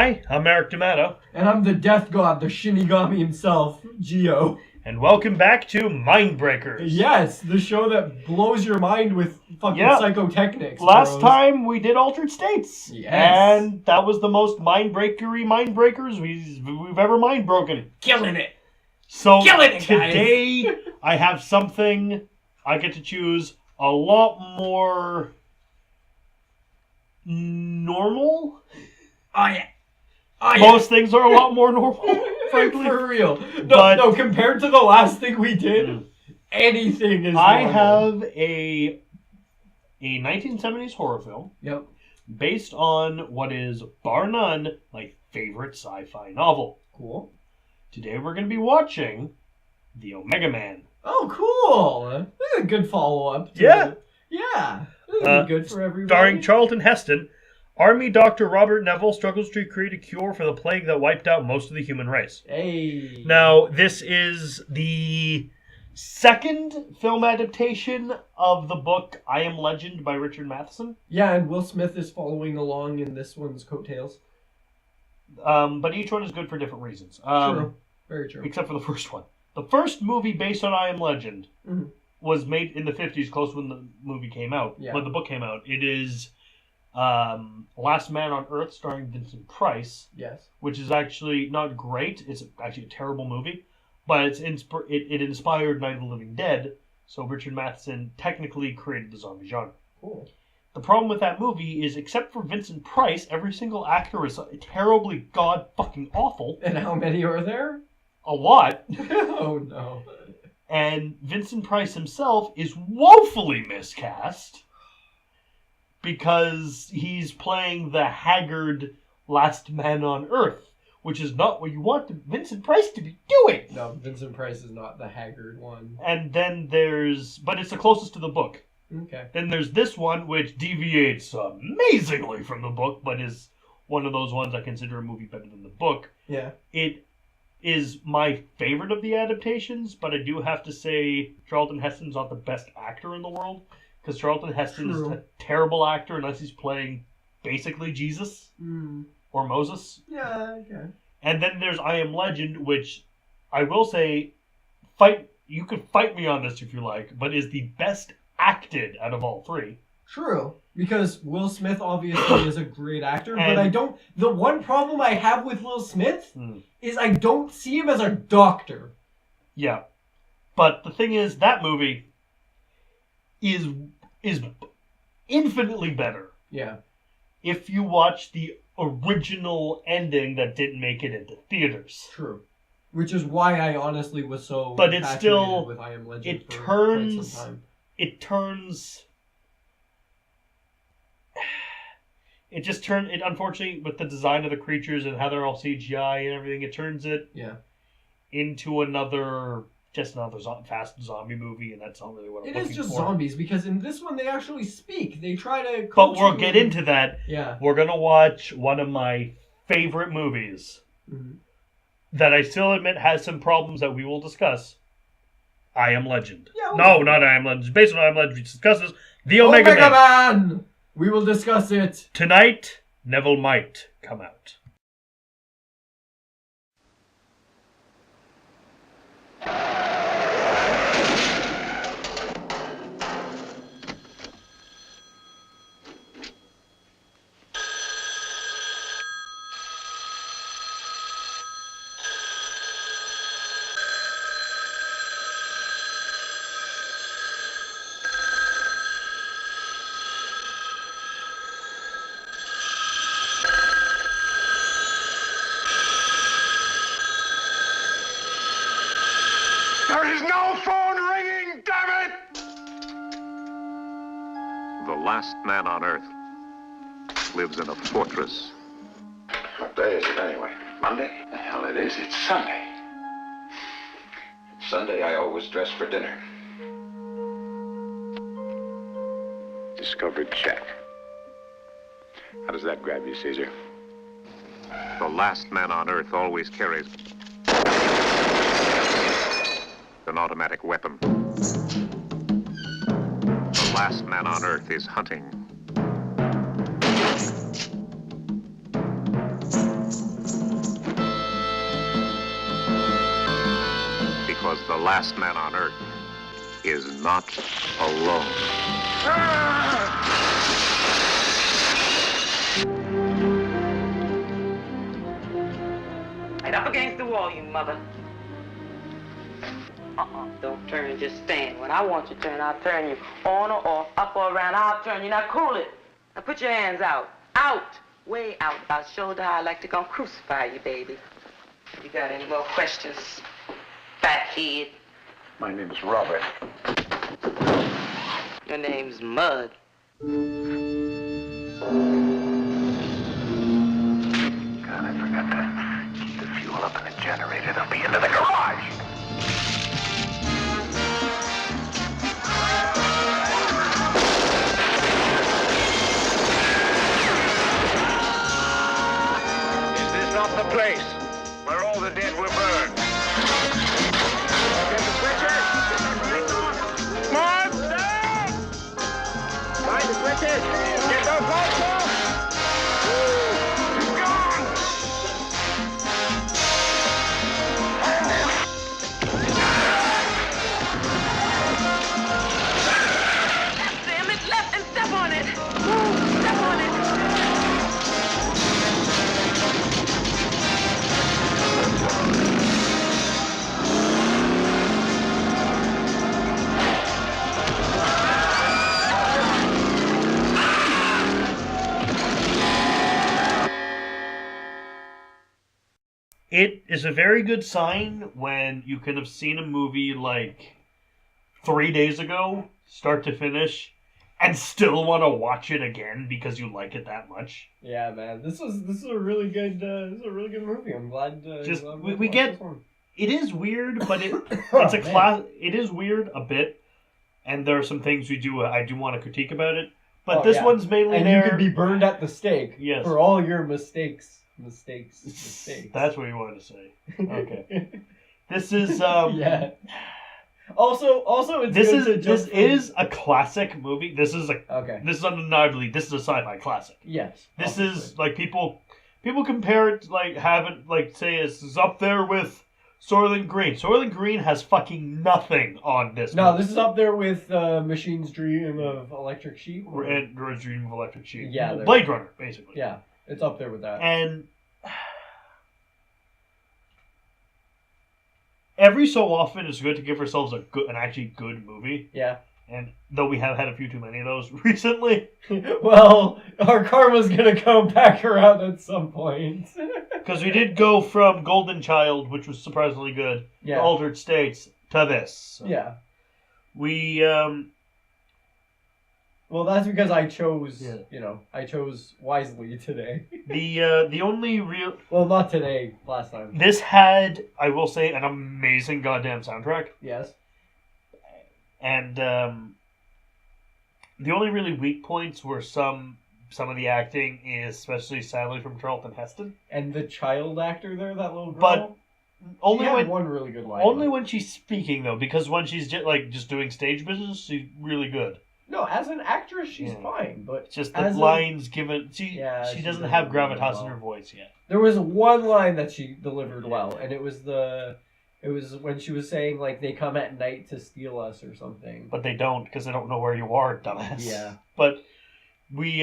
Hi, I'm Eric D'Amato. And I'm the death god, the Shinigami himself, Gio. And welcome back to Mindbreakers. Yes, the show that blows your mind with fucking psychotechnics. Last time we did Altered States. Yes. And that was the most Mindbreakers we've ever mind-broken. Killing it. So Killing it, today guys. I have something I get to choose a lot more normal. Oh, yeah. Most things are a lot more normal, frankly. For real. No, compared to the last thing we did, anything is normal. I have a 1970s horror film. Yep. Based on what is, bar none, my favorite sci-fi novel. Cool. Today we're going to be watching The Omega Man. Oh, cool. This is a good follow-up. Yeah. Yeah. This is good for everybody. Starring Charlton Heston, Army Dr. Robert Neville struggles to create a cure for the plague that wiped out most of the human race. Hey. Now, this is the second film adaptation of the book I Am Legend by Richard Matheson. Yeah, and Will Smith is following along in this one's coattails. But each one is good for different reasons. True. Very true. Except for the first one. The first movie based on I Am Legend was made in the 50s, close when the movie came out. Yeah. When the book came out. It is Last Man on Earth, starring Vincent Price. Yes. Which is actually not great. It's actually a terrible movie. But it inspired Night of the Living Dead. So Richard Matheson technically created the zombie genre. Cool. The problem with that movie is, except for Vincent Price, every single actor is terribly god-fucking-awful. And how many are there? A lot. Oh, no. And Vincent Price himself is woefully miscast because he's playing the haggard last man on Earth, which is not what you want Vincent Price to be doing. No, Vincent Price is not the haggard one. And then but it's the closest to the book. Okay. Then there's this one, which deviates amazingly from the book, but is one of those ones I consider a movie better than the book. Yeah. It is my favorite of the adaptations, but I do have to say Charlton Heston's not the best actor in the world, because Charlton Heston is a terrible actor unless he's playing basically Jesus or Moses. Yeah, okay. And then there's I Am Legend, which I will say, you could fight me on this if you like, but is the best acted out of all three. True, because Will Smith obviously is a great actor, but the one problem I have with Will Smith is I don't see him as a doctor. Yeah. But the thing is, that movie is infinitely better. Yeah. If you watch the original ending that didn't make it into theaters. True. Which is why I honestly was so but it's still with I Am Legend it turns it unfortunately, with the design of the creatures and how they're all CGI and everything, it turns it into another fast zombie movie, and that's not really what I'm looking for. It is just zombies, because in this one they actually speak. They try to But we'll get into that. Yeah. We're going to watch one of my favorite movies that I still admit has some problems that we will discuss. I Am Legend. Yeah, no, not I Am Legend. Based on I Am Legend, we discuss this. The Omega Man! We will discuss it. Tonight, Neville might come out. There is no phone ringing, damn it! The last man on Earth lives in a fortress. What day is it anyway? Monday? The hell it is. It's Sunday. Sunday I always dress for dinner. Discovered check. How does that grab you, Caesar? The last man on Earth always carries an automatic weapon. The last man on Earth is hunting. Because the last man on Earth is not alone. Right up against the wall, you mother. Don't turn, just stand. When I want you to turn, I'll turn you on or off, up or around, I'll turn you. Now cool it. Now put your hands out. Out. Way out. I'll show how I like to come crucify you, baby. You got any more questions, fathead? My name is Robert. Your name's Mud. God, I forgot to keep the fuel up in the generator. They'll be into the garage. Is this not the place where all the dead were burned? Get the switches! Monster! Find the switches! Get those lights off! He's gone! Damn it, left and step on it. Step on it. It is a very good sign when you could have seen a movie like 3 days ago, start to finish, and still want to watch it again because you like it that much. Yeah, man, this is a really good movie. I'm glad. Just glad we watched get this one. it is weird, but it's a Man. class. It is weird a bit, and there are some things I do want to critique about it. But Oh, this yeah. one's mainly And there. you could be burned at the stake. Yes. For all your mistakes. That's what you wanted to say. Okay. This is Yeah. Also, it's this good to is just this is a classic movie. This is okay. This is undeniably this is a sci-fi classic. Yes. This obviously. is like people compare it like have it like say this is up there with Soylent Green. Soylent Green has fucking nothing on this. No, movie. this is up there with Machine's Dream of Electric Sheep. And Dream of Electric Sheep. Yeah, Blade Runner, basically. Yeah, it's up there with that. And every so often, it's good to give ourselves an actually good movie. Yeah. And though we have had a few too many of those recently, Well, our karma's gonna come back around at some point. because we did go from Golden Child, which was surprisingly good, Yeah. to Altered States, to this. So Yeah. we Well, that's because I chose, Yeah. I chose wisely today. the only real Well, not today, last time. this had, I will say, an amazing goddamn soundtrack. Yes. And the only really weak points were some of the acting, especially sadly from Charlton Heston. And the child actor there, that little girl. But only she had when one really good line. only when she's speaking though, because when she's just doing stage business, she's really good. No, as an actress, she's Yeah. fine, but It's just the as a- lines given. She she doesn't doesn't have do it gravitas well. in her voice yet. there was one line that she delivered well, and it was when she was saying like they come at night to steal us or something. But they don't because they don't know where you are, dumbass. Yeah. But we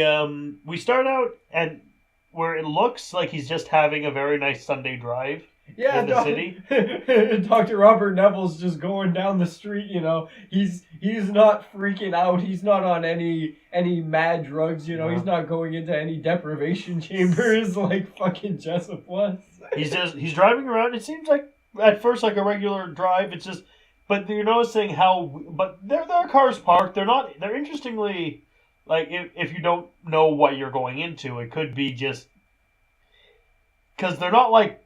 start out and where it looks like he's just having a very nice Sunday drive. Yeah, in the city. Dr. Robert Neville's just going down the street, He's not freaking out. He's not on any mad drugs, No. He's not going into any deprivation chambers like fucking Jessup was. He's driving around. It seems like at first like a regular drive. It's just, but you're noticing but there are cars parked. They're interestingly, like if you don't know what you're going into, it could be just because they're not like,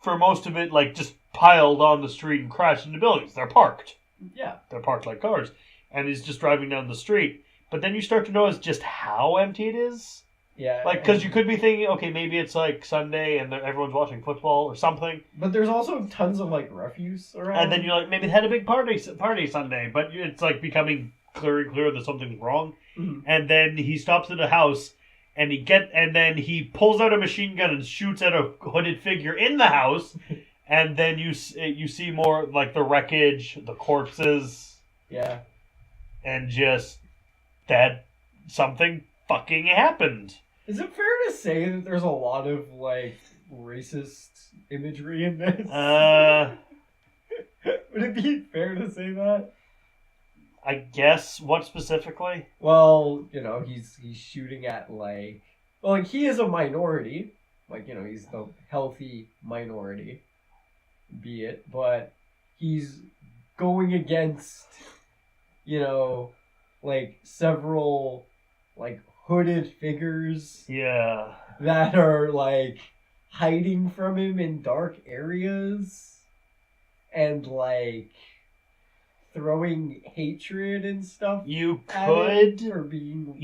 for most of it, like just piled on the street and crashed into buildings. They're parked. Yeah. They're parked like cars. And he's just driving down the street. But then you start to notice just how empty it is. Yeah. Like, because you could be thinking, okay, maybe it's like Sunday and everyone's watching football or something. But there's also tons of like refuse around. And then you're like, maybe they had a big party Sunday. But it's like becoming clearer and clearer that something's wrong. Mhm. And then he stops at a house. And then he pulls out a machine gun and shoots at a hooded figure in the house, And then you see more like the wreckage, the corpses. Yeah. And just that something fucking happened. Is it fair to say that there's a lot of, like, racist imagery in this? Would it be fair to say that? I guess. What specifically? Well, you know, he's shooting at, like... Well, like, he is a minority. Like, you know, he's the healthy minority. Be it. But he's going against, you know, like, several, like, hooded figures. Yeah. That are, like, hiding from him in dark areas. And, like... throwing hatred and stuff. You could, or being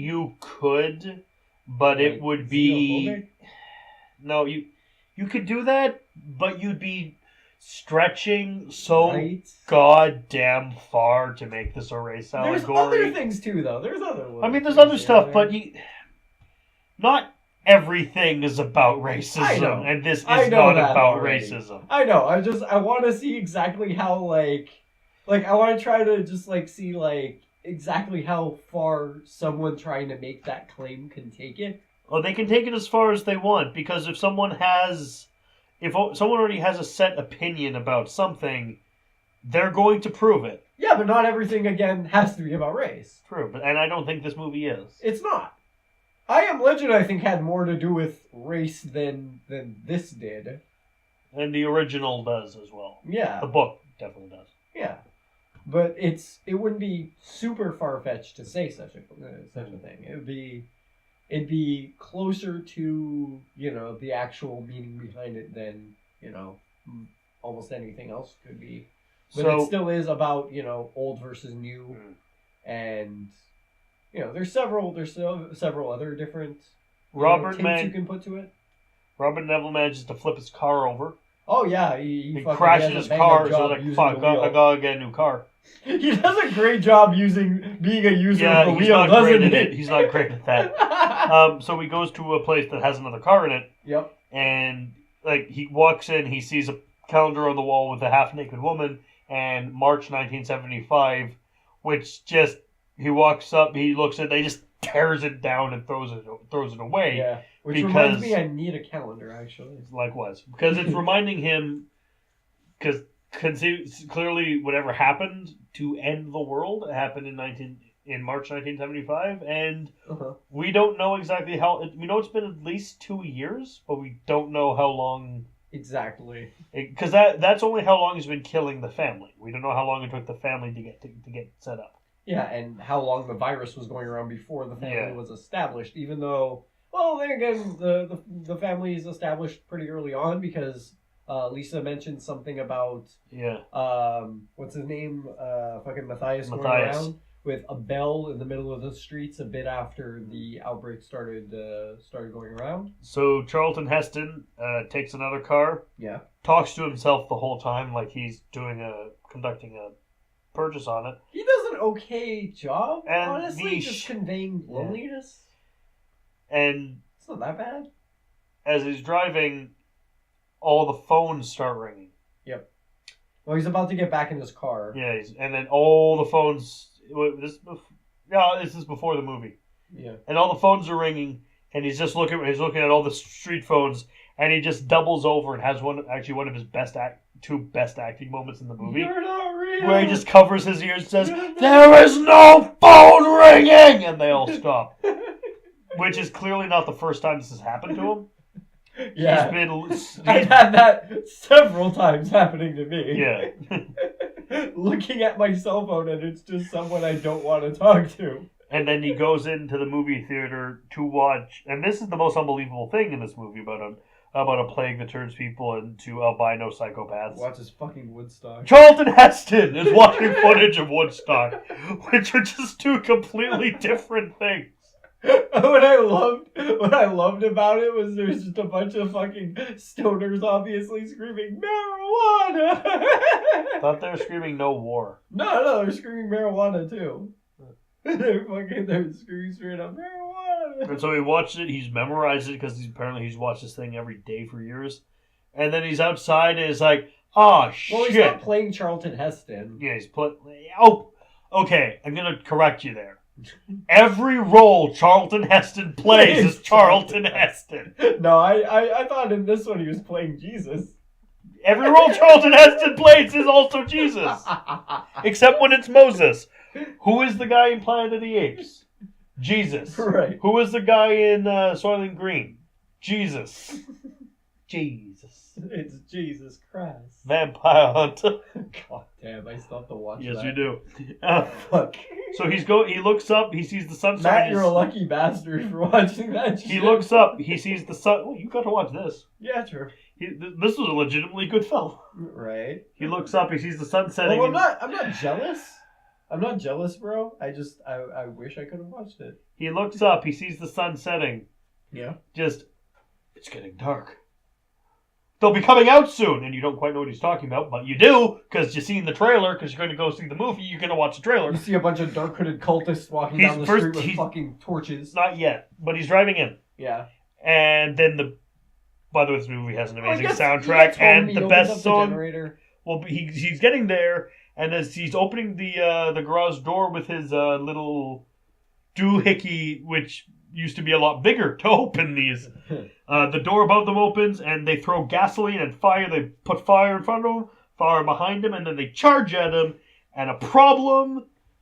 but like, it would be xenophobic? No. You could do that, but you'd be stretching so goddamn far to make this a race allegory. There's other things too, though. There's other. I mean, there's other stuff, but not everything is about racism, and this is not about racism. I know. I want to see exactly how like I want to try to just like see like exactly how far someone trying to make that claim can take it. Well, they can take it as far as they want, because if someone already has a set opinion about something, they're going to prove it. Yeah, but not everything again has to be about race. True, and I don't think this movie is. It's not. I Am Legend, I think, had more to do with race than this did. And the original does as well. Yeah. The book definitely does. Yeah. But it wouldn't be super far-fetched to say such a thing. It'd be closer to, you know, the actual meaning behind it than, you know, almost anything else could be. But it still is about, you know, old versus new, and, you know, there's several other different tints you can put to it. Robert Neville manages to flip his car over. Oh yeah, he crashes his car, so like, fuck, I gotta get a new car. He does a great job being a user of the wheel, doesn't he? He's not great at that. So he goes to a place that has another car in it. Yep. And like he walks in, he sees a calendar on the wall with a half-naked woman, and March 1975, which just he walks up, he looks at, they just tears it down and throws it away. Yeah. Which reminds me, I need a calendar actually. Likewise, because it's reminding him, because clearly whatever happened to end the world happened in March 1975, and we don't know exactly how. We know it's been at least 2 years, but we don't know how long exactly. Because that's only how long he's been killing the family. We don't know how long it took the family to get set up. Yeah, and how long the virus was going around before the family was established. Even though, well, then again, the family is established pretty early on because Lisa mentioned something about what's his name? Fucking Matthias going around with a bell in the middle of the streets a bit after the outbreak started going around. So Charlton takes another car. Yeah. Talks to himself the whole time like he's conducting a purchase on it. He does an okay job, and honestly, just conveying loneliness. And it's not that bad. As he's driving, all the phones start ringing. Yep. Well, he's about to get back in his car. Yeah, and then all the phones. This is before the movie. Yeah. And all the phones are ringing, and he's looking at all the street phones, and he just doubles over and has one of his two best acting moments in the movie. You're not real. Where he just covers his ears and says, "There is no phone ringing!" And they all stop. Which is clearly not the first time this has happened to him. Yeah. I've had that several times happening to me. Yeah. Looking at my cell phone and it's just someone I don't want to talk to. And then he goes into the movie theater to watch, and this is the most unbelievable thing in this movie about a plague that turns people into albino psychopaths. Watches fucking Woodstock. Charlton Heston is watching footage of Woodstock, which are just two completely different things. What I loved about it was there's just a bunch of fucking stoners obviously screaming marijuana. Thought they were screaming no war. No, they're screaming marijuana too. They're screaming straight up marijuana. And so he watched it. He's memorized it because apparently he's watched this thing every day for years. And then he's outside and is like, oh, shit. Well, he's not playing Charlton Heston. Yeah, he's Oh, okay. I'm going to correct you there. Every role Charlton Heston plays is Charlton Heston. No, I thought in this one he was playing Jesus. Every role Charlton Heston plays is also Jesus. Except when it's Moses. Who is the guy in Planet of the Apes? Jesus. Right. Who is the guy in Soylent Green? Jesus. Jesus. It's Jesus Christ. Vampire Hunter. God damn, I still have to watch Yes, that. you do. Fuck. So he looks up, he sees the sun. Matt, you're a lucky bastard for watching that shit. He looks up, he sees the sun. Well, you got to watch this. Yeah, true. This was a legitimately good film. Right. He looks up, he sees the sun setting. Well, I'm not jealous. I'm not jealous, bro. I wish I could have watched it. He looks up, he sees the sun setting. Yeah. It's getting dark. They'll be coming out soon, and you don't quite know what he's talking about, but you do, because you've seen the trailer, because you're going to go see the movie, you're going to watch the trailer. You see a bunch of dark-hooded cultists walking down the street with fucking torches. Not yet, but he's driving in. Yeah. And then by the way, this movie has an amazing soundtrack, and the best song... Well, he's getting there, and as he's opening the garage door with his little doohickey, which used to be a lot bigger to open these. The door above them opens, and they throw gasoline and fire. They put fire in front of him, fire behind him, and then they charge at him. And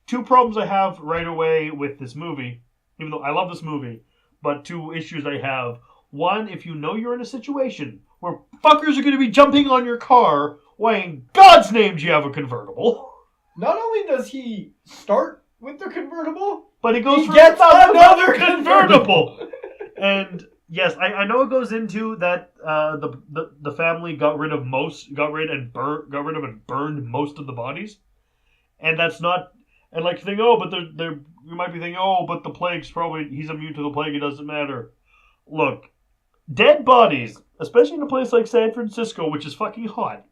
two problems I have right away with this movie, even though I love this movie, but two issues I have. One, if you know you're in a situation where fuckers are going to be jumping on your car, why in God's name do you have a convertible? Not only does he start with the convertible, but he goes he gets another convertible. And yes, I know it goes into that the family got rid of and burned most of the bodies, and that's not. And like you think, but you might be thinking, but the plague's he's immune to the plague. It doesn't matter. Look, dead bodies, especially in a place like San Francisco, which is fucking hot.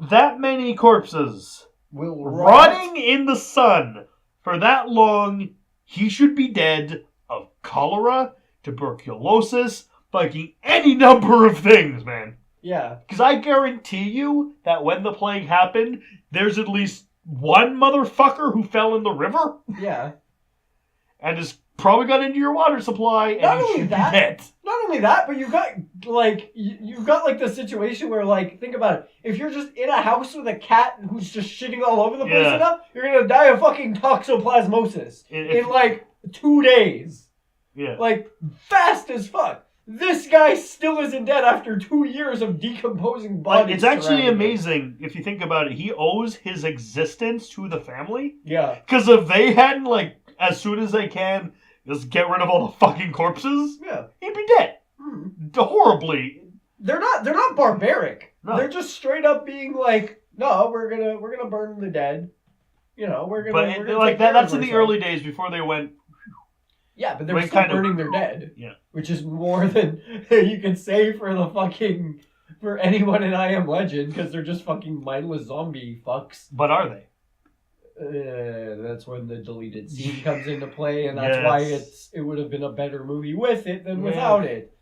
That many corpses will rotting in the sun for that long, he should be dead of cholera, tuberculosis, fucking any number of things, man. Yeah. Because I guarantee you that when the plague happened, there's at least one motherfucker who fell in the river. Yeah. And has probably got into your water supply, and you should be dead. Not only that, but you've got the situation where, like, think about it. If you're just in a house with a cat who's just shitting all over the place enough, you're gonna die of fucking toxoplasmosis in like 2 days. Yeah. Like, fast as fuck. This guy still isn't dead after 2 years of decomposing bodies. It's actually amazing if you think about it. He owes his existence to the family. Yeah. Because if they hadn't, like, as soon as they can, just get rid of all the fucking corpses, he'd be dead. Horribly. They're not barbaric. No. They're just straight up being like, no, we're gonna burn the dead. You know, we're gonna like that. That's in the early days before they went. Yeah, but they're still burning their dead. Yeah, which is more than you can say for anyone in I Am Legend, because they're just fucking mindless zombie fucks. But are they? That's when the deleted scene comes into play, and that's why it would have been a better movie with it than without it.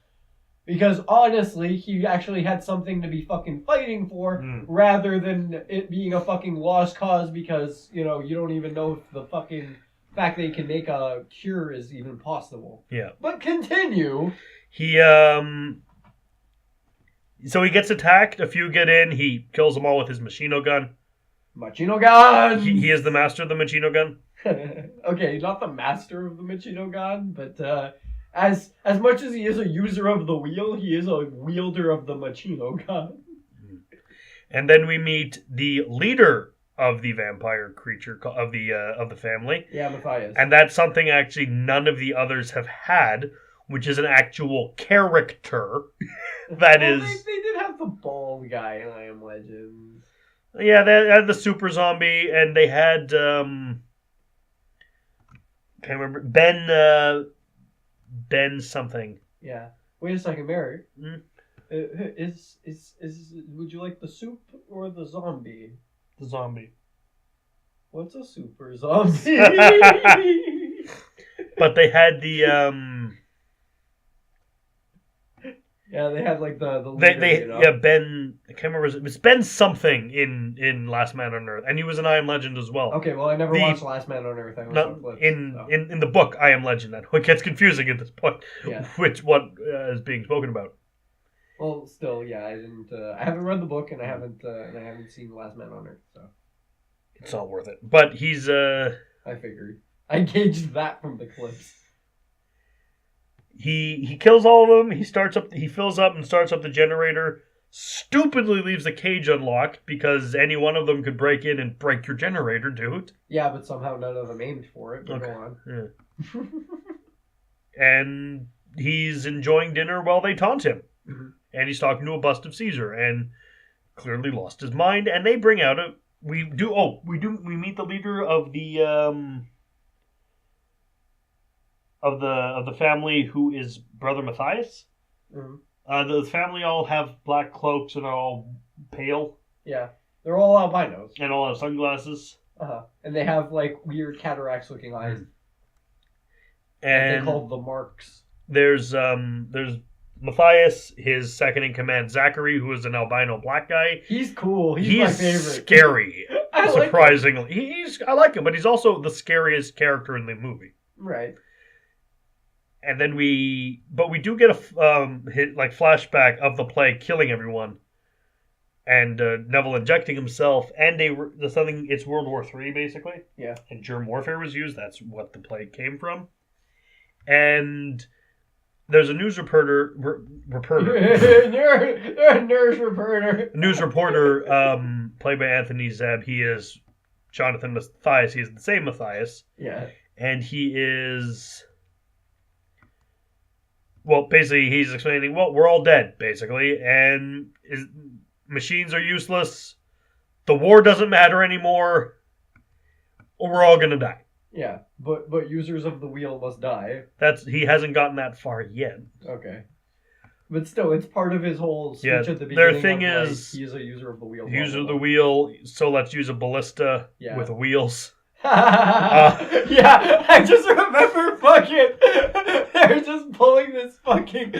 Because honestly, he actually had something to be fucking fighting for, rather than it being a fucking lost cause because, you don't even know if the fucking fact that he can make a cure is even possible. Yeah. But continue. So he gets attacked, a few get in, he kills them all with his machino gun. Machino gun! He is the master of the machino gun. Okay, not the master of the machino gun, but as much as he is a user of the wheel, he is a wielder of the machino gun. And then we meet the leader of the vampire creature of the family. Yeah, Matthias. And that's something actually none of the others have had, which is an actual character. They did have the bald guy in I Am Legend. Yeah, they had the super zombie, and they had can't remember Ben something. Yeah. Wait a second, Mary. Would you like the soup or the zombie? The zombie. What's a super zombie? But they had the Yeah, they had like the leader, yeah, Ben. I can't remember. It was Ben something in Last Man on Earth, and he was an I Am Legend as well. Okay, well I never watched Last Man on Earth. I Not, in the book I Am Legend. That it gets confusing at this point. Yeah. Which what is being spoken about? Well, still, yeah, I didn't. I haven't read the book, and I haven't seen Last Man on Earth, so it's not worth it. But he's I figured. I gauged that from the clips. He kills all of them. He fills up and starts up the generator. Stupidly leaves the cage unlocked because any one of them could break in and break your generator, dude. Yeah, but somehow none of them aimed for it. But go on. Yeah. And he's enjoying dinner while they taunt him. Mm-hmm. And he's talking to a bust of Caesar and clearly lost his mind. And they bring out we meet the leader of the family, who is Brother Matthias. Mm-hmm. The family all have black cloaks and are all pale. Yeah, they're all albinos and all have sunglasses. And they have like weird cataracts looking eyes. And they called the marks. There's Matthias, his second in command, Zachary, who is an albino black guy. He's cool. He's my favorite. Scary. Surprisingly, like I like him, but he's also the scariest character in the movie. Right. And then we do get a flashback of the plague killing everyone, and Neville injecting himself, and it's World War III basically. Yeah. And germ warfare was used. That's what the plague came from. And there's a news reporter. News reporter, played by Anthony Zeb. He is Jonathan Matthias. He is the same Matthias. Yeah. And he is. Well, basically, he's explaining, we're all dead, basically, and machines are useless, the war doesn't matter anymore, or we're all gonna die. Yeah, but users of the wheel must die. He hasn't gotten that far yet. Okay. But still, it's part of his whole speech at the beginning. Their thing is, he's a user of the wheel. User of the wheel, so let's use a ballista with wheels. Yeah, I just remember they're just pulling this fucking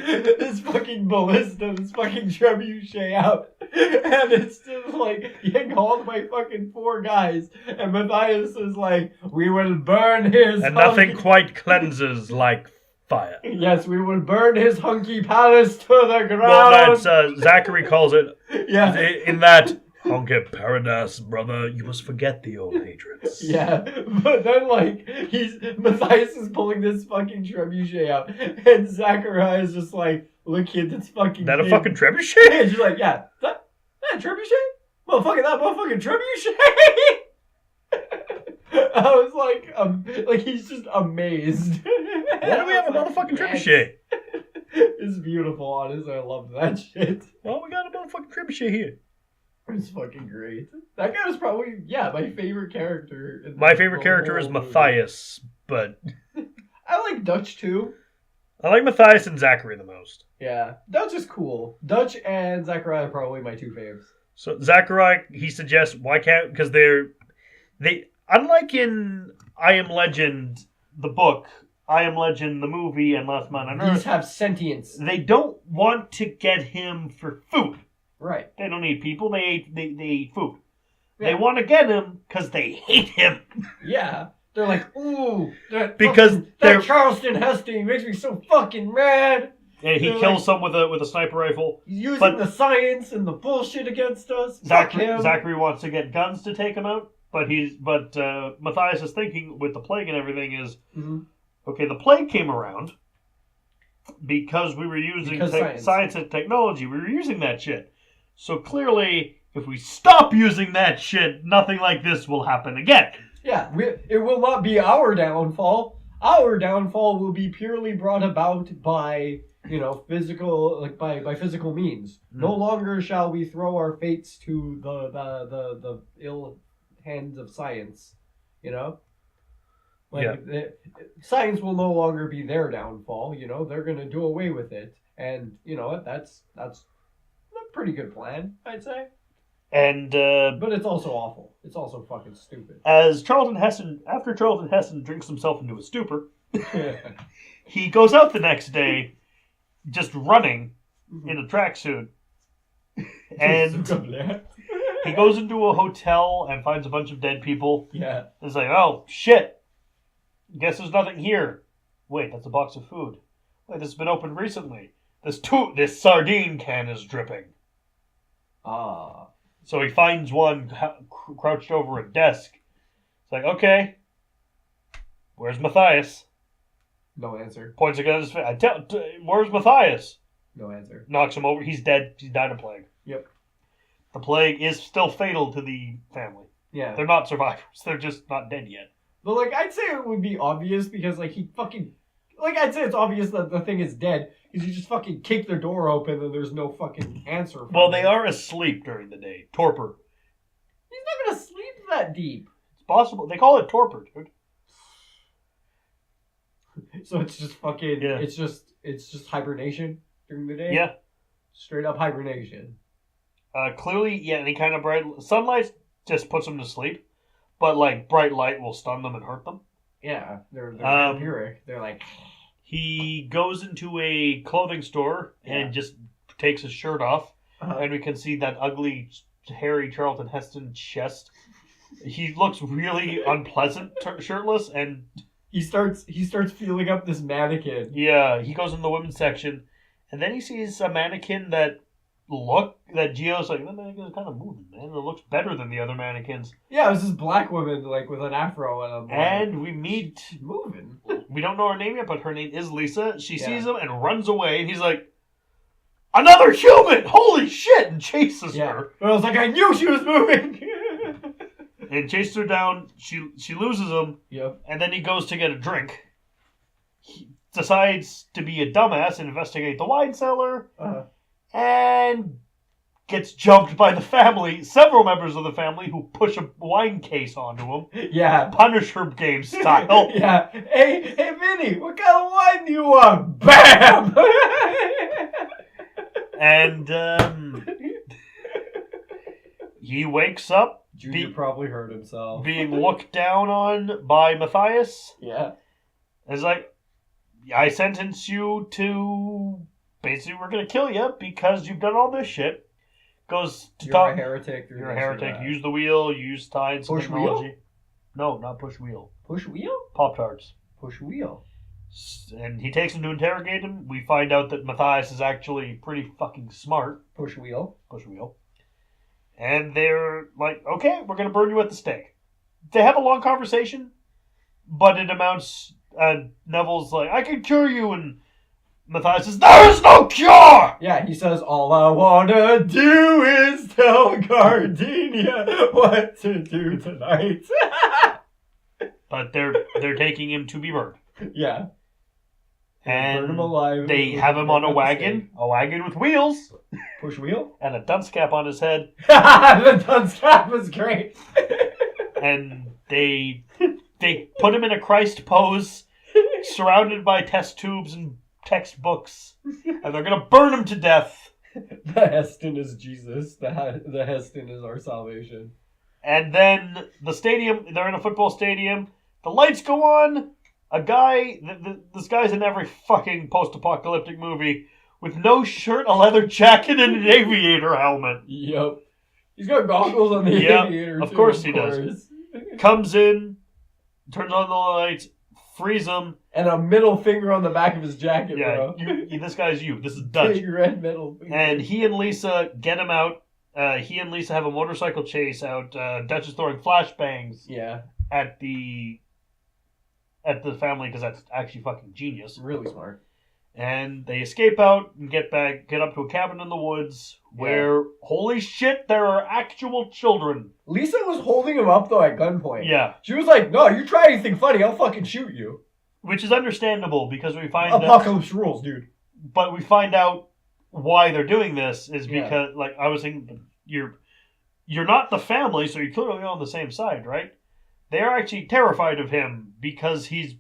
ballista, this fucking trebuchet out, and it's just like getting called by fucking 4 guys, and Matthias is like, we will burn his and nothing quite cleanses like fire. Yes, we will burn his hunky palace to the ground. Well, that's Zachary calls it. Yeah, in that. Hunky paradise, brother. You must forget the old hatreds. Yeah, but then Matthias is pulling this fucking trebuchet out, and Zachariah is just like, look at this fucking. That a fucking trebuchet? And she's like, yeah, that trebuchet, motherfucking that motherfucking trebuchet. I was like he's just amazed. Why do we have a motherfucking trebuchet? It's beautiful, honestly. I love that shit. Well, we got a motherfucking trebuchet here. It's fucking great. That guy was probably, my favorite character. My favorite character is Matthias, but... I like Dutch, too. I like Matthias and Zachary the most. Yeah, Dutch is cool. Dutch and Zachariah are probably my 2 faves. So, Zachariah, he suggests, why can't... Because they unlike in I Am Legend, the book, I Am Legend, the movie, and Last Man on Earth... These have sentience. They don't want to get him for food. Right. They don't eat people. They eat food. Yeah. They want to get him because they hate him. Yeah. They're like, ooh. That Charlton Heston makes me so fucking mad. And he kills some with a sniper rifle. He's using the science and the bullshit against us. Zachary wants to get guns to take him out. But Matthias is thinking with the plague and everything is, okay, the plague came around because we were using science and technology. We were using that shit. So clearly, if we stop using that shit, nothing like this will happen again. Yeah, it will not be our downfall. Our downfall will be purely brought about by, physical, by physical means. No longer shall we throw our fates to the ill hands of science. Science will no longer be their downfall. They're gonna do away with it, and that's a pretty good plan, I'd say. And but it's also awful. It's also fucking stupid. After Charlton Heston drinks himself into a stupor, he goes out the next day, just running, in a tracksuit. And he goes into a hotel and finds a bunch of dead people. Yeah. It's like, oh, shit. Guess there's nothing here. Wait, that's a box of food. Wait, this has been opened recently. This sardine can is dripping. Ah. So he finds one crouched over a desk. It's like, okay, where's Matthias? No answer. Points a gun at his face. Where's Matthias? No answer. Knocks him over. He's dead. He's died of plague. Yep. The plague is still fatal to the family. Yeah. They're not survivors. They're just not dead yet. But, like, I'd say it would be obvious because, like, he fucking... Like, I'd say it's obvious that the thing is dead because you just fucking kick their door open and there's no fucking answer. Well, they are asleep during the day. Torpor. He's not gonna sleep that deep. It's possible. They call it torpor, dude. So it's just fucking... Yeah. It's just hibernation during the day? Yeah. Straight up hibernation. Clearly, yeah, any kind of bright... Sunlight just puts them to sleep. But, like, bright light will stun them and hurt them. Yeah, they're vampiric. They're like... He goes into a clothing store and just takes his shirt off. Uh-huh. And we can see that ugly, hairy Charlton Heston chest. He looks really unpleasant shirtless. And He starts feeling up this mannequin. yeah, he goes in the women's section. And then he sees a mannequin that Gio's like, that mannequin is kind of moving, man. It looks better than the other mannequins. Yeah, it was this black woman, like, with an afro and And we meet... she's moving. We don't know her name yet, but her name is Lisa. She sees him and runs away, and he's like, another human! Holy shit! And chases her. But I was like, I knew she was moving! And chases her down. She loses him. Yep. And then he goes to get a drink. He decides to be a dumbass and investigate the wine cellar. Uh-huh. And gets jumped by the family, several members of the family, who push a wine case onto him. Yeah. Punisher game style. Yeah. Hey, Vinny, what kind of wine do you want? BAM! And he wakes up Junior probably hurt himself. being looked down on by Matthias. Yeah. It's like, I sentence you to... Basically, we're going to kill you because you've done all this shit. Goes to You're a heretic. You're a heretic. Use the wheel. Use science and Push technology. wheel? No, not push wheel. Push wheel? Pop-Tarts. Push wheel. And he takes him to interrogate him. We find out that Matthias is actually pretty fucking smart. Push wheel. Push wheel. And they're like, okay, we're going to burn you at the stake. They have a long conversation, but it amounts... Neville's like, I can cure you, and Matthias says, there is no cure! Yeah, he says, all I wanna do is tell Gardenia what to do tonight. But they're taking him to be burned. Yeah. And burn him alive. they have him on a wagon with wheels, Push wheel? and a dunce cap on his head, The dunce cap was great. and they put him in a Christ pose, surrounded by test tubes and textbooks, and they're gonna burn him to death. The Heston is Jesus. The Heston is our salvation. And then the stadium, they're in a football stadium, the lights go on, a guy, this guy's in every fucking post-apocalyptic movie, with no shirt, a leather jacket, and an aviator helmet. Yep. He's got goggles on the aviator, of too, course he does. Comes in, turns on the lights, frees him. And a middle finger on the back of his jacket, Yeah, bro. this guy's you. This is Dutch. Big red middle finger. And he and Lisa get him out. He and Lisa have a motorcycle chase out. Dutch is throwing flashbangs Yeah. at the family because that's actually fucking genius. Really smart. And they escape out and get up to a cabin in the woods where, holy shit, there are actual children. Lisa was holding him up, though, at gunpoint. Yeah. She was like, no, you try anything funny, I'll fucking shoot you. Which is understandable because we find Apocalypse rules, dude. But we find out why they're doing this is because, like, I was thinking, you're not the family, so you're clearly on the same side, right? They're actually terrified of him because he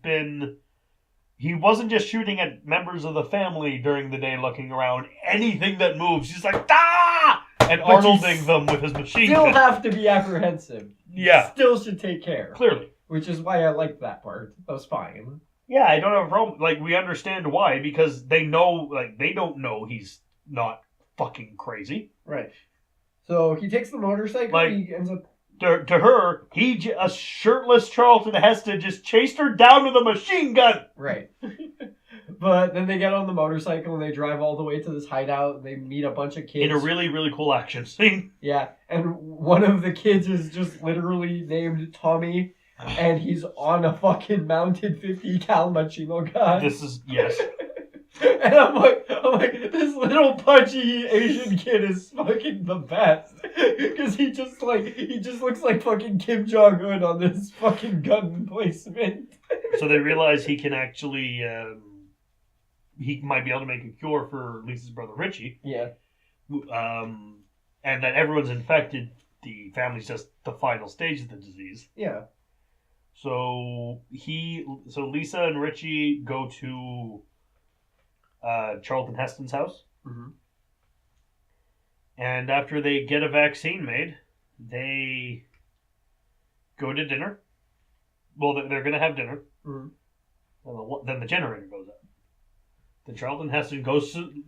wasn't just shooting at members of the family during the day looking around. Anything that moves, he's like, ah! And But Arnolding them with his machine Still gun. have to be apprehensive. Yeah. Still should take care. Clearly. Which is why I liked that part. That was fine. Yeah, I don't have a problem. Like, we understand why, because they know, like, they don't know he's not fucking crazy. Right. So he takes the motorcycle. Like, he ends up. To her, a shirtless Charlton Heston just chased her down with a machine gun. Right. But then they get on the motorcycle and they drive all the way to this hideout. And they meet a bunch of kids. In a really, really cool action scene. Yeah. And one of the kids is just literally named Tommy. And he's on a fucking mounted 50 cal machine gun. This is, yes. And I'm like, this little pudgy Asian kid is fucking the best. Because he just looks like fucking Kim Jong-un on this fucking gun emplacement. So they realize he can actually, he might be able to make a cure for Lisa's brother Richie. Yeah. And that everyone's infected. The family's just the final stage of the disease. Yeah. So Lisa and Richie go to Charlton Heston's house. Mm-hmm. And after they get a vaccine made, they go to dinner. Well, they're going to have dinner. Mm-hmm. And then the generator goes out. Then Charlton Heston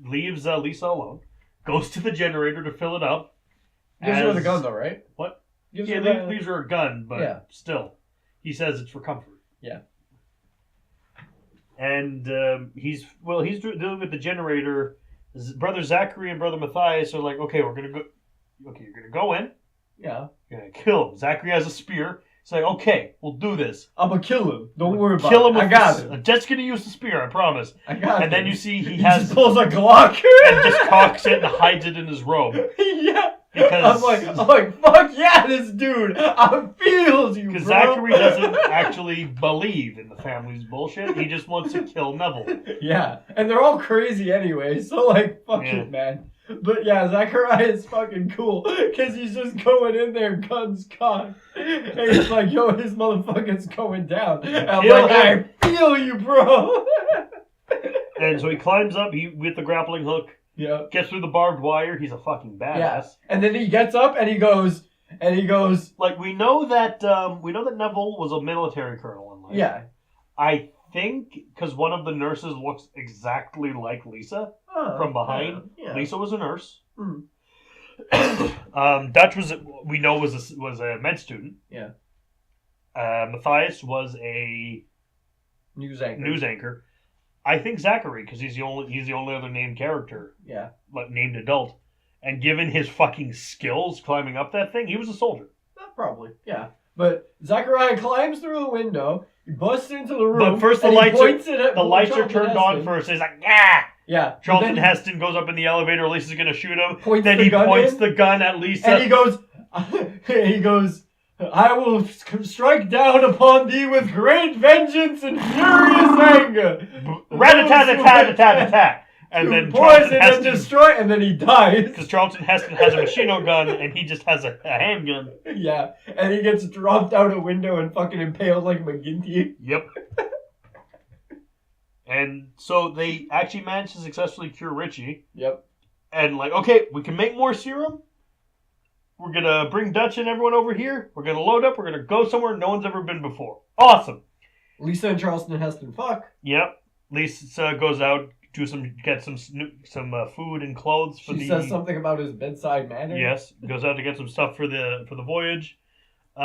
leaves Lisa alone, goes to the generator to fill it up. Gives her the gun, though, right? What? Leaves her a gun, but still. He says it's for comfort. Yeah. And he's dealing with the generator. His brother Zachary and brother Matthias are like, okay, we're gonna go. Okay, you're gonna go in. Yeah. You're gonna kill him. Zachary has a spear. He's like, okay, we'll do this. I'm gonna kill him. Don't worry about Kill him. it. I got it. Jet's gonna use the spear. I promise. I got it. And then you see he just pulls a Glock and just cocks it and hides it in his robe. Yeah. Because I'm like, fuck yeah, this dude. I feels you, bro. Because Zachary doesn't actually believe in the family's bullshit. He just wants to kill Neville. Yeah, and they're all crazy anyway, so like, fuck it, man. But yeah, Zachariah is fucking cool, because he's just going in there, guns cocked. And he's like, yo, his motherfucker's going down. And I'm like, I feel you, bro. And so he climbs up with the grappling hook. Yeah. Gets through the barbed wire. He's a fucking badass. Yeah. And then he gets up and he goes. Like, we know that Neville was a military colonel in life. Yeah. I think because one of the nurses looks exactly like Lisa from behind. Yeah. Lisa was a nurse. Mm. Dutch was a med student. Yeah. Matthias was a news anchor. I think Zachary, because he's the only other named character. Yeah. Like, named adult. And given his fucking skills climbing up that thing, he was a soldier. Probably, yeah. But Zachariah climbs through the window, he busts into the room. But first the lights are turned on first. He's like, yeah! Yeah. Charlton Heston goes up in the elevator, Lisa's gonna shoot him. Then he points the gun at Lisa. And he goes, I will strike down upon thee with great vengeance and furious anger. Rat-a-tat-a-tat-a-tat-a-tat. And then poison and destroy, and then he dies. Because Charlton Heston has a machine gun, and he just has a handgun. Yeah, and he gets dropped out a window and fucking impaled like McGinty. Yep. And so they actually managed to successfully cure Richie. Yep. And like, okay, we can make more serum. We're going to bring Dutch and everyone over here. We're going to load up. We're going to go somewhere no one's ever been before. Awesome. Lisa and Charlton Heston fuck. Yep. Lisa goes out to get some food and clothes for She says something about his bedside manner. Yes. Goes out to get some stuff for the voyage.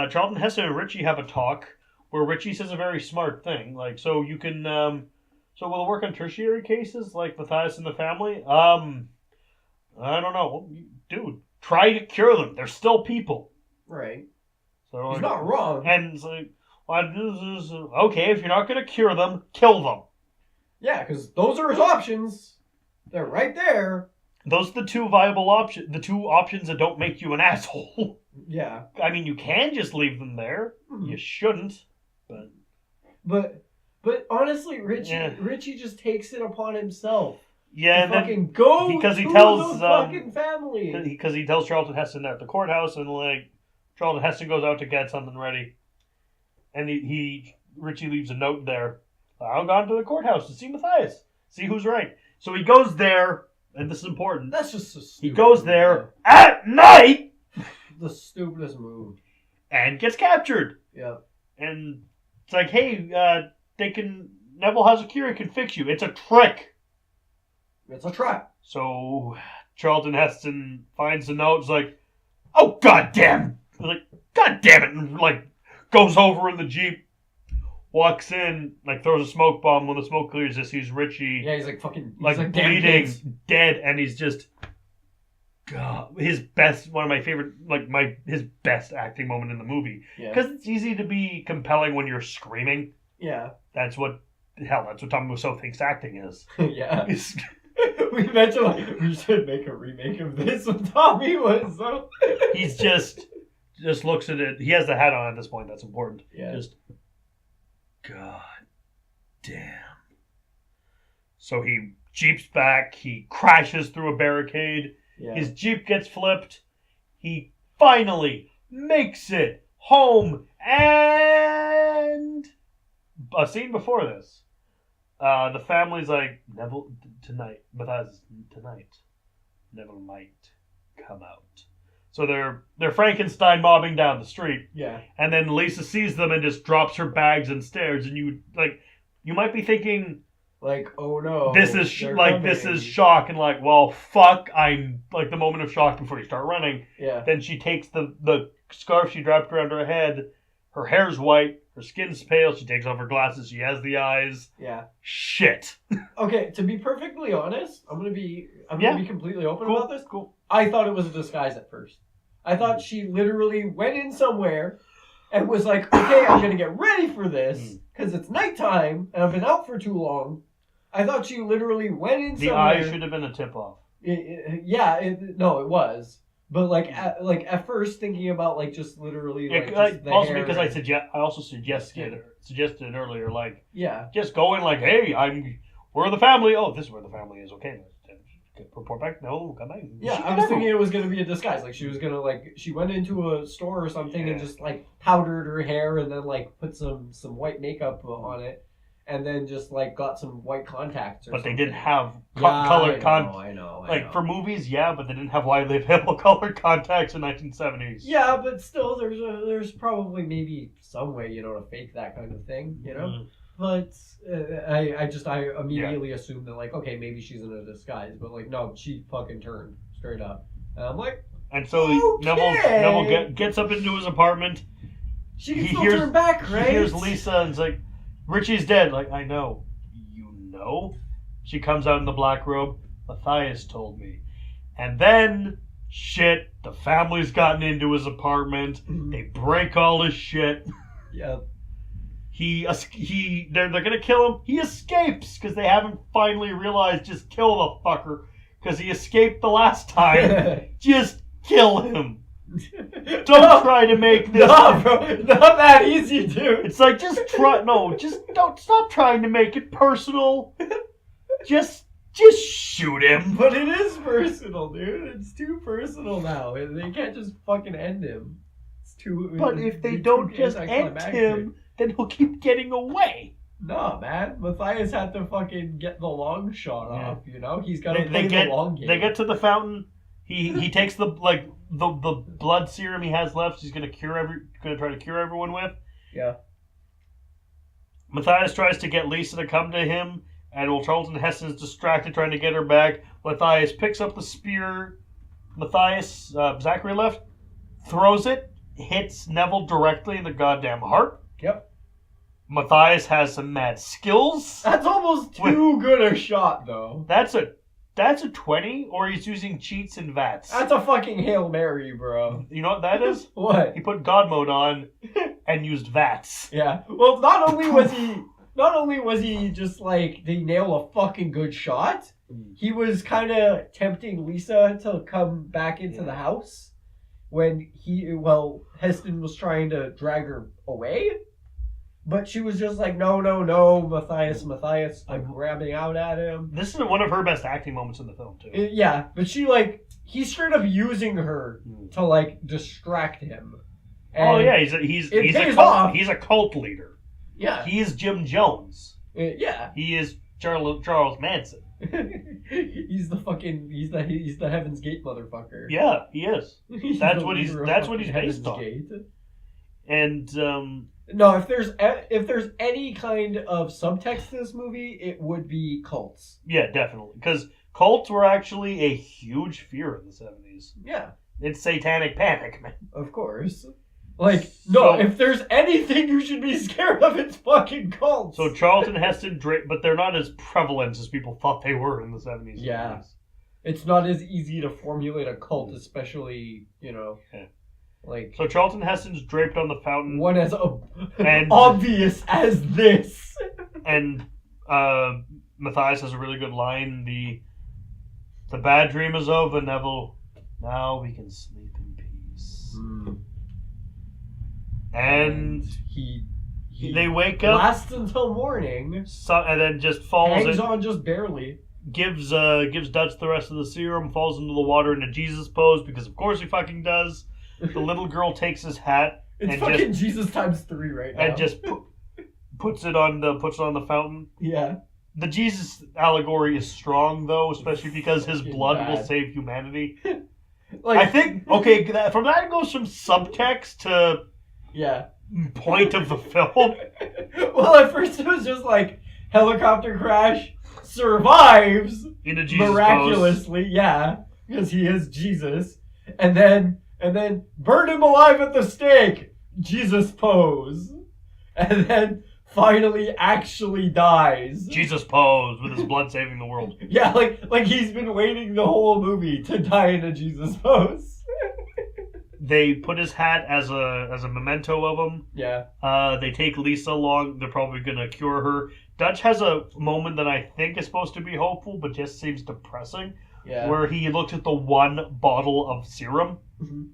Charlton Heston and Richie have a talk where Richie says a very smart thing. Like, so you can... so will it work on tertiary cases like Matthias and the family? I don't know. Dude. Try to cure them. They're still people. Right. So he's not wrong. And it's like, okay, if you're not going to cure them, kill them. Yeah, because those are his options. They're right there. Those are the two viable options. The two options that don't make you an asshole. Yeah. I mean, you can just leave them there. Mm-hmm. You shouldn't. But honestly, Richie just takes it upon himself. Yeah, to fucking go because he to tells the fucking family. Because he tells Charlton Heston at the courthouse, and like Charlton Heston goes out to get something ready, and Richie leaves a note there. I'll go to the courthouse to see Matthias, see who's right. So he goes there, and this is important. That's just so stupid. He goes there at night. The stupidest move. And gets captured. Yeah. And it's like, hey, Neville has a cure. He can fix you. It's a trick. It's a trap. So Charlton Heston finds the note. Is like, oh goddamn! Like, goddamn it! And like goes over in the Jeep, walks in, like throws a smoke bomb. When the smoke clears, just sees Richie. Yeah, he's like fucking, like bleeding, dead, and he's just. God, his best, one of my favorite, like his best acting moment in the movie. Because it's easy to be compelling when you're screaming. Yeah. That's what Tommy Wiseau thinks acting is. Yeah. We mentioned like we should make a remake of this with Tommy Wiseau. He's just looks at it. He has the hat on at this point. That's important. Yeah. Just God damn. So he jeeps back. He crashes through a barricade. Yeah. His Jeep gets flipped. He finally makes it home. And a scene before this, the family's like, Neville, tonight, Neville might come out. So they're Frankenstein mobbing down the street. Yeah. And then Lisa sees them and just drops her bags and stares. And you might be thinking, like, oh no, this is shock, and like, well, fuck, I'm like the moment of shock before you start running. Yeah. Then she takes the scarf she wrapped around her head. Her hair's white, her skin's pale. She takes off her glasses. She has the eyes. Yeah. Shit. Okay, to be perfectly honest, I'm gonna be completely open about this. Cool. I thought it was a disguise at first. I thought she literally went in somewhere and was like, okay, I'm gonna get ready for this because it's nighttime and I've been out for too long. I thought she literally went in somewhere. The eye should have been a tip-off. It was. But at first thinking about like just literally also because I also suggested it earlier, like, just go in like, hey, we're the family. Oh, this is where the family is. Okay, report back. No, come back. Yeah, I was thinking it was gonna be a disguise. Like she was gonna she went into a store or something and just like powdered her hair and then like put some white makeup on it. And then just like got some white contacts or something. But they didn't have colored contacts. I know. For movies, but they didn't have widely available colored contacts in 1970s. Yeah, but still, there's probably maybe some way, to fake that kind of thing, Mm-hmm. But I immediately assumed that like, okay, maybe she's in a disguise. But like, no, she fucking turned straight up. And I'm like, and so okay. Neville gets up into his apartment. She can still turn back, right? He hears Lisa and is like, Richie's dead. Like, I know. You know? She comes out in the black robe. Matthias told me. And then, shit, the family's gotten into his apartment. They break all his shit. Yeah. They're gonna kill him. He escapes because they haven't finally realized just kill the fucker because he escaped the last time. Just kill him. Don't try to make this. No, bro, not that easy, dude. It's like just don't stop trying to make it personal. Just shoot him. But it is personal, dude. It's too personal now. They can't just fucking end him. It's too. But if they don't just end him, then he'll keep getting away. Nah, man. Matthias had to fucking get the long shot off. He's got to play the long game. They get to the fountain. He takes the blood serum he has left. He's gonna try to cure everyone with. Yeah. Matthias tries to get Lisa to come to him, and while Charlton Heston's distracted trying to get her back, Matthias picks up the spear. Zachary left, throws it, hits Neville directly in the goddamn heart. Yep. Matthias has some mad skills. That's almost too good a shot, though. That's a 20, or he's using cheats and VATS. That's a fucking Hail Mary, bro. You know what that is? What? He put God mode on and used VATS. Yeah. Well, not only was he just like, did he nail a fucking good shot, he was kind of tempting Lisa to come back into the house when Heston was trying to drag her away. But she was just like, no, Matthias, I'm grabbing out at him. This is one of her best acting moments in the film, too. Yeah, but he's straight up using her to, distract him. And he's a cult leader. Yeah. He is Jim Jones. Yeah. He is Charles Manson. He's the Heaven's Gate motherfucker. Yeah, he is. That's what he's based on. Gate. And, no, if there's any kind of subtext to this movie, it would be cults. Yeah, definitely. Because cults were actually a huge fear in the 70s. Yeah, It's satanic panic, man. of course. Like, no, So- if there's anything you should be scared of, it's fucking cults. So Charlton Heston, but they're not as prevalent as people thought they were in the 70s. and Yeah. 80s. It's not as easy to formulate a cult, especially, Yeah. like, So Charlton Heston's draped on the fountain, one as And- obvious as this. and Matthias has a really good line. The bad dream is over, Neville. Now we can sleep in peace. And he they wake up, lasts until morning, and then just falls hangs in, on just barely. gives Dutch the rest of the serum, falls into the water in a Jesus pose, because of course he fucking does. The little girl takes his hat It's and fucking Jesus times 3 right now. and just puts it on the fountain. yeah. The Jesus allegory is strong though, especially because his Fucking blood bad. will save humanity. Like, I think from that it goes from subtext to yeah. point of the film. Well, at first it was just like helicopter crash, survives In a Jesus pose. miraculously, yeah, because he is Jesus, and then burn him alive at the stake, Jesus pose, and then finally actually dies. Jesus pose with his blood saving the world. Yeah, like he's been waiting the whole movie to die in a Jesus pose. They put his hat as a memento of him. Yeah. They take Lisa along. They're probably gonna cure her. Dutch has a moment that I think is supposed to be hopeful, but just seems depressing. Yeah. Where he looks at the one bottle of serum, Mhm.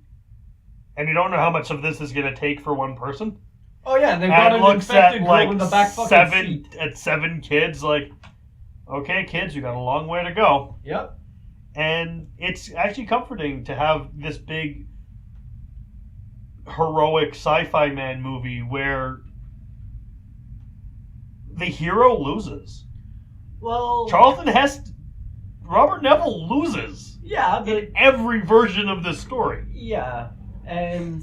and you don't know how much of this is gonna take for one person. Oh yeah, they've got And an looks infected at girl like in the back fucking seat. seven kids. Like, okay, kids, you got a long way to go. Yep. And it's actually comforting to have this big heroic sci-fi man movie where the hero loses. Well, Charlton Heston, Robert Neville loses yeah, but in every version of this story. yeah, and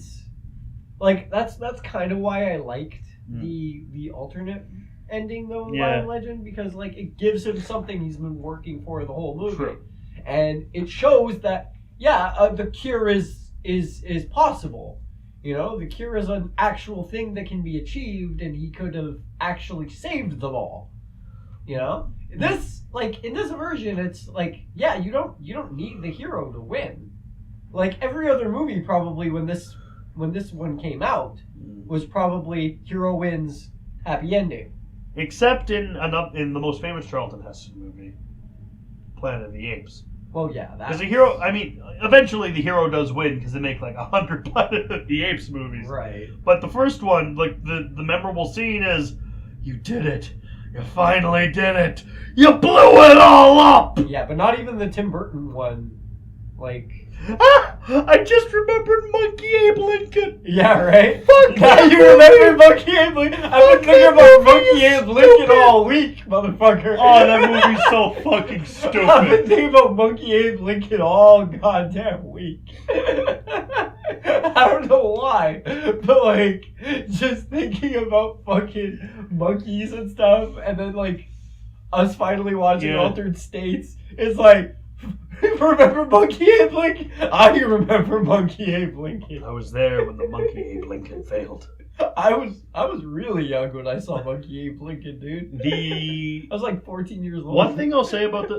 like that's kind of why I liked the alternate ending though, Yeah. Lion Legend, because like it gives him something he's been working for the whole movie, True. and it shows that the cure is possible. You know, the cure is an actual thing that can be achieved, and he could have actually saved them all. You know, this like in this version, it's like you don't need the hero to win. Like every other movie, probably when this one came out, was probably hero wins, happy ending. Except in the most famous Charlton Heston movie, Planet of the Apes. Well, yeah, Because that the hero, I mean, eventually the hero does win because they make like 100 Planet of the Apes movies. right. But the first one, like the memorable scene is, you did it. You finally did it. You blew it all up. Yeah, but not even the Tim Burton one. Like, I just remembered Monkey Abe Lincoln. yeah, right. Fuck Now that you movie. remember Monkey Abe Lincoln? I've been thinking about Monkey Abe Lincoln all week, motherfucker. Oh, that movie's so fucking I've been stupid. thinking about Monkey Abe Lincoln all goddamn week. I don't know why, but like, just thinking about fucking monkeys and stuff, and then like, us finally watching Yeah. Altered States, it's like, remember Monkey Abe Lincoln? I remember Monkey Abe Lincoln. I was there when the Monkey Abe Lincoln failed. I was really young when I saw Monkey Abe Lincoln, dude. The I was like 14 years old. one thing I'll say about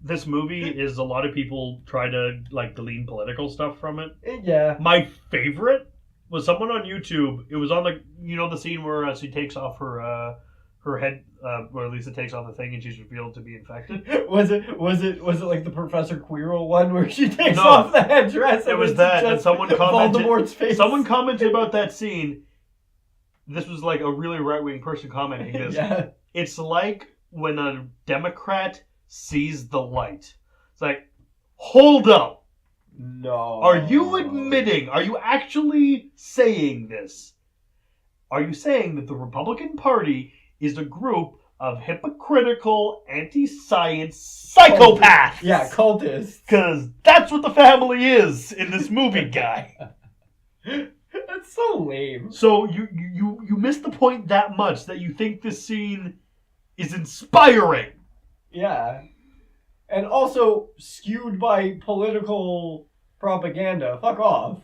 this movie is a lot of people try to like glean political stuff from it. Yeah. My favorite was someone on YouTube. It was on the scene where she takes off her head, where Lisa takes off the thing and she's revealed to be infected. Was it like the Professor Quirrell one where she takes No. off the headdress? It was it's that, and just someone commented. Voldemort's face. Someone commented about that scene. This was like a really right-wing person commenting this. Yeah. It's like when a Democrat sees the light. It's like, hold up. No. Are you actually saying this? Are you saying that the Republican Party is a group of hypocritical, anti-science psychopaths? Yeah, cultists. Because that's what the family is in this movie, guy. That's so lame. So you miss the point that much that you think this scene is inspiring. Yeah. and also skewed by political propaganda. Fuck off.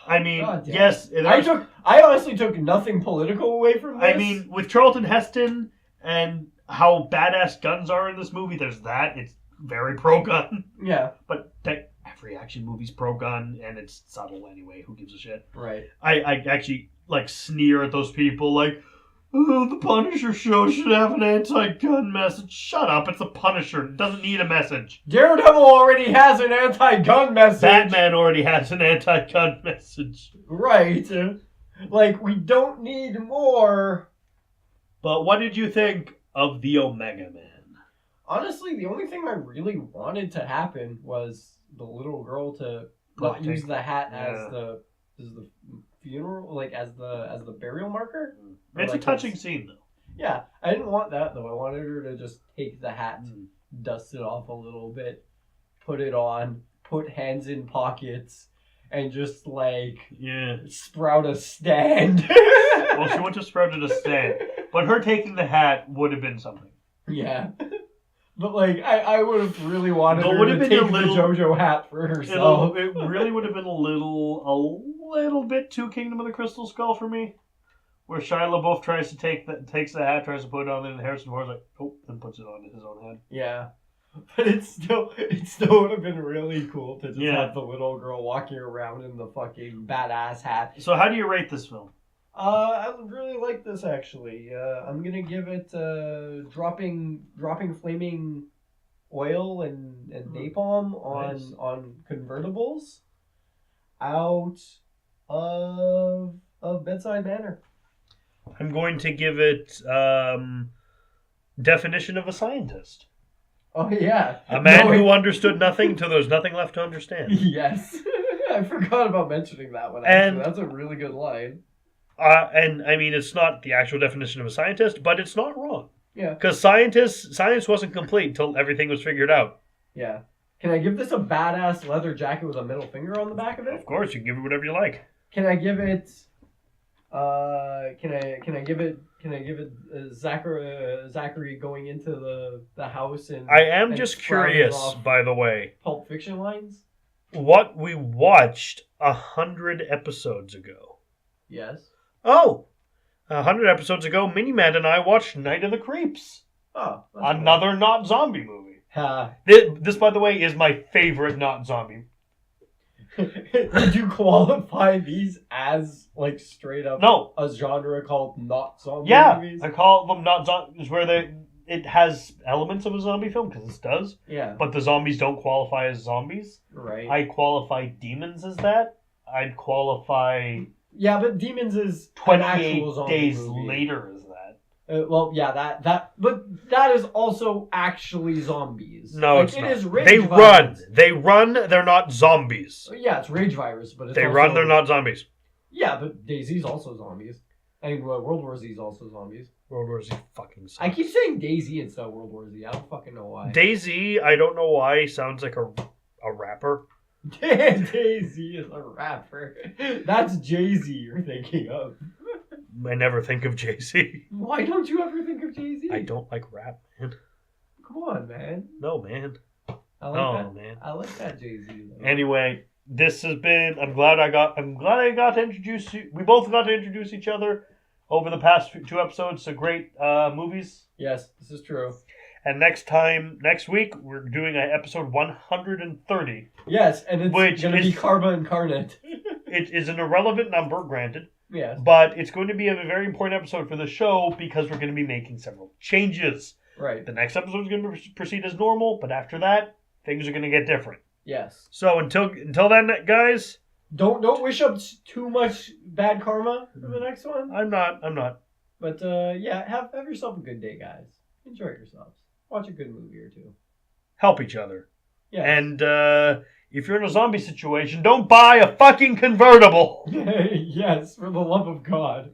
I mean, God damn. yes. I honestly took nothing political away from this. I mean, with Charlton Heston and how badass guns are in this movie, there's that. It's very pro-gun. Yeah. But every action movie's pro-gun, and it's subtle anyway. Who gives a shit? Right. I actually, sneer at those people, oh, the Punisher show should have an anti-gun message. Shut up, it's the Punisher. It doesn't need a message. Daredevil already has an anti-gun message. Batman already has an anti-gun message. Right. We don't need more. But what did you think of the Omega Man? Honestly, the only thing I really wanted to happen was the little girl to not use the hat as the funeral, as the burial marker. It's a touching scene, though. Yeah, I didn't want that, though. I wanted her to just take the hat, dust it off a little bit, put it on, put hands in pockets, and just, sprout a stand. Well, she wouldn't have sprouted a stand. But her taking the hat would have been something. Yeah. But, I would have really wanted her to take the JoJo hat for herself. It really would have been a little bit too Kingdom of the Crystal Skull for me. Where Shia LaBeouf takes the hat, tries to put it on, and Harrison Ford's then puts it on his own head. Yeah. But it still would have been really cool to just have the little girl walking around in the fucking badass hat. So how do you rate this film? I really like this, actually. I'm gonna give it dropping flaming oil and napalm on convertibles out of Bedside Manor. I'm going to give it definition of a scientist. Oh, yeah. A man who understood nothing until there was nothing left to understand. Yes. I forgot about mentioning that one, actually. That's a really good line. And, I mean, it's not the actual definition of a scientist, but it's not wrong. Yeah. Because science wasn't complete until everything was figured out. Yeah. Can I give this a badass leather jacket with a middle finger on the back of it? Of course, you can give it whatever you like. Can I give it... Can I give it Zachary going into the house and I am just curious, by the way. Pulp Fiction lines? What we watched 100 episodes ago. Yes. Oh, 100 episodes ago, Miniman and I watched Night of the Creeps. Oh, another not zombie movie. This, This, by the way, is my favorite not zombie. Did you qualify these as straight up a genre called not zombie movies? I call them not zombies where it has elements of a zombie film because it does. Yeah. But the zombies don't qualify as zombies. Right. I qualify Demons as that. I'd qualify. Yeah, but Demons is 28 Days Later as that. But that is also actually zombies. No, it's it not. Is rage virus. They run. They're not zombies. Yeah, it's rage virus, but they run. They're not zombies. Yeah, but DayZ's also zombies. I mean, World War Z is also zombies. World War Z fucking sucks. I keep saying DayZ instead of World War Z. I don't fucking know why. DayZ, I don't know why, sounds like a rapper. DayZ is a rapper. That's Jay-Z you're thinking of. I never think of Jay-Z. Why don't you ever think of Jay-Z? I don't like rap, man. Come on, man. No, man. I like that Jay-Z though. Anyway, this has been. I'm glad I got to introduce you. We both got to introduce each other over the past 2 episodes to great movies. Yes, this is true. And next week, we're doing episode 130. Yes, and it's going to be Karma Incarnate. It is an irrelevant number, granted. Yes. But it's going to be a very important episode for the show because we're going to be making several changes. Right. The next episode is going to proceed as normal, but after that, things are going to get different. Yes. So until then, guys, don't wish up too much bad karma for the next one. I'm not. But yeah, have yourself a good day, guys. Enjoy yourselves. Watch a good movie or two. Help each other. Yeah. And if you're in a zombie situation, don't buy a fucking convertible. Yes, for the love of God.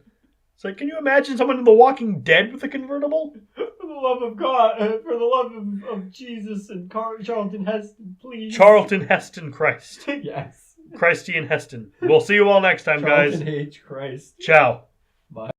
It's like, can you imagine someone in The Walking Dead with a convertible? For the love of God, for the love of Jesus and Charlton Heston, please. Charlton Heston Christ. Yes. Christian Heston. We'll see you all next time, guys. Charlton H. Christ. Ciao. Bye.